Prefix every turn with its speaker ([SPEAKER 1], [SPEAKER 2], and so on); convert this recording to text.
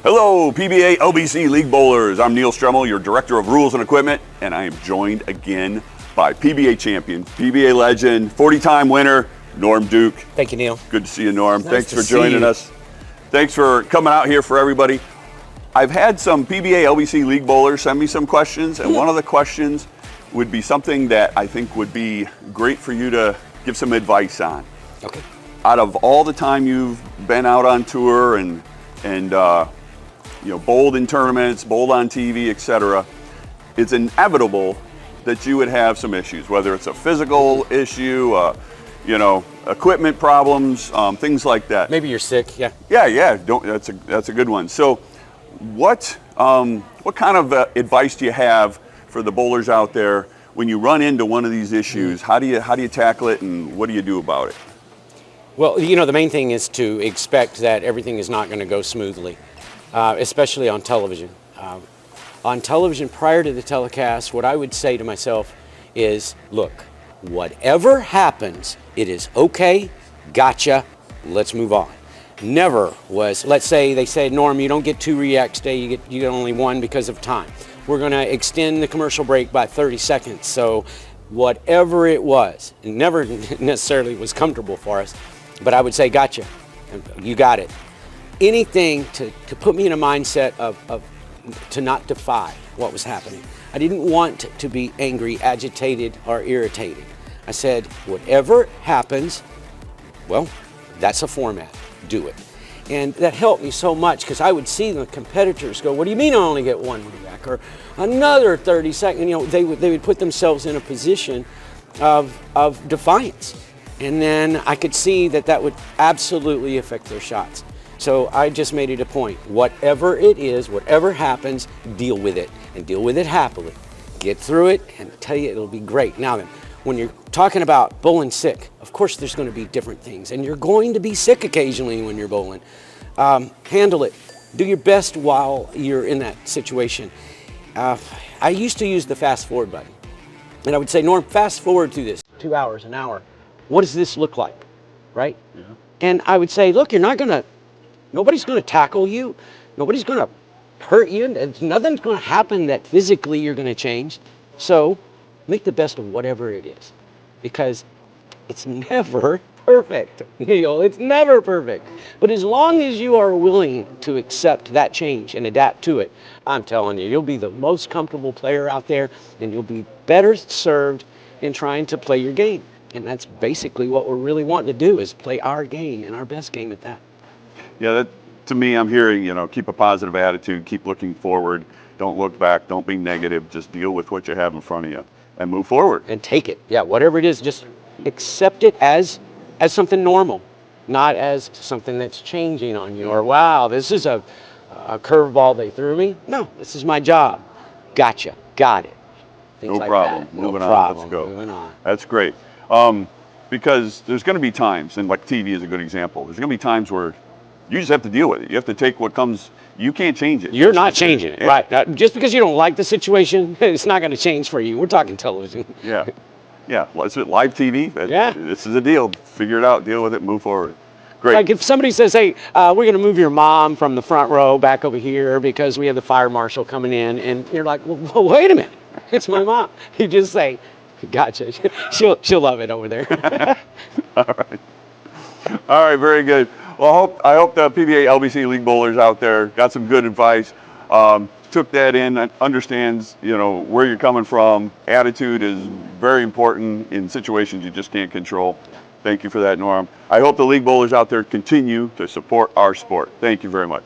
[SPEAKER 1] Hello, PBA LBC League Bowlers. I'm Neil Stremmel, your Director of Rules and Equipment, and I am joined again by PBA champion, PBA legend, 40-time winner, Norm Duke.
[SPEAKER 2] Thank you, Neil.
[SPEAKER 1] Good to see you, Norm.
[SPEAKER 2] Nice
[SPEAKER 1] Thanks
[SPEAKER 2] to
[SPEAKER 1] for
[SPEAKER 2] see
[SPEAKER 1] joining
[SPEAKER 2] you.
[SPEAKER 1] us. Thanks for coming out here for everybody. I've had some PBA LBC League Bowlers send me some questions, and one of the questions would be something that I think would be great for you to give some advice on.
[SPEAKER 2] Okay.
[SPEAKER 1] Out of all the time you've been out on tour and bowled in tournaments, bowled on TV, etc., it's inevitable that you would have some issues, whether it's a physical issue, equipment problems, things like that.
[SPEAKER 2] Maybe you're sick, yeah.
[SPEAKER 1] Yeah. That's a good one. So, what kind of advice do you have for the bowlers out there when you run into one of these issues? How do you tackle it, and what do you do about it?
[SPEAKER 2] Well, the main thing is to expect that everything is not going to go smoothly, especially on television. On television, prior to the telecast, what I would say to myself is, look, whatever happens, it is okay, gotcha, let's move on. Never was, let's say they said, Norm, you don't get 2 reacts today, you get only 1 because of time. We're going to extend the commercial break by 30 seconds. So whatever it was, it never necessarily was comfortable for us, but I would say, gotcha, you got it. Anything to put me in a mindset of to not defy what was happening. I didn't want to be angry, agitated, or irritated. I said, whatever happens, well, that's a format, do it. And that helped me so much because I would see the competitors go, what do you mean I only get 1 react? Or another 30 seconds, they would put themselves in a position of defiance. And then I could see that would absolutely affect their shots. So I just made it a point. Whatever it is, whatever happens, deal with it, and deal with it happily. Get through it, and I tell you, it'll be great. Now then, when you're talking about bowling sick, of course there's going to be different things, and you're going to be sick occasionally when you're bowling. Handle it. Do your best while you're in that situation. I used to use the fast forward button, and I would say, Norm, fast forward through this, 2 hours, an hour. What does this look like, right? Yeah. And I would say, look, nobody's going to tackle you. Nobody's going to hurt you. Nothing's going to happen that physically you're going to change. So make the best of whatever it is, because it's never perfect. It's never perfect. But as long as you are willing to accept that change and adapt to it, I'm telling you, you'll be the most comfortable player out there, and you'll be better served in trying to play your game. And that's basically what we're really wanting to do, is play our game, and our best game at that.
[SPEAKER 1] Yeah, to me, I'm hearing, keep a positive attitude, keep looking forward, don't look back, don't be negative, just deal with what you have in front of you and move forward.
[SPEAKER 2] And take it. Yeah, whatever it is, just accept it as something normal, not as something that's changing on you, or wow, this is a curveball they threw me. No, this is my job. Gotcha, got it. Things
[SPEAKER 1] No
[SPEAKER 2] like
[SPEAKER 1] problem.
[SPEAKER 2] that.
[SPEAKER 1] Moving
[SPEAKER 2] no
[SPEAKER 1] on.
[SPEAKER 2] problem.
[SPEAKER 1] Let's go.
[SPEAKER 2] Moving on.
[SPEAKER 1] That's great. Because there's going to be times, and like TV is a good example, there's going to be times where you just have to deal with it. You have to take what comes. You can't change it.
[SPEAKER 2] You're not changing it, right? Just because you don't like the situation, it's not going to change for you. We're talking television.
[SPEAKER 1] Yeah. Well, it's live TV.
[SPEAKER 2] Yeah.
[SPEAKER 1] This is a deal. Figure it out, deal with it, move forward. Great.
[SPEAKER 2] Like if somebody says, hey, we're going to move your mom from the front row back over here because we have the fire marshal coming in, and you're like, well, wait a minute. It's my mom. You just say, gotcha. She'll love it over there.
[SPEAKER 1] All right, very good. Well, I hope the PBA LBC League Bowlers out there got some good advice, took that in, understands, where you're coming from. Attitude is very important in situations you just can't control. Thank you for that, Norm. I hope the League Bowlers out there continue to support our sport. Thank you very much.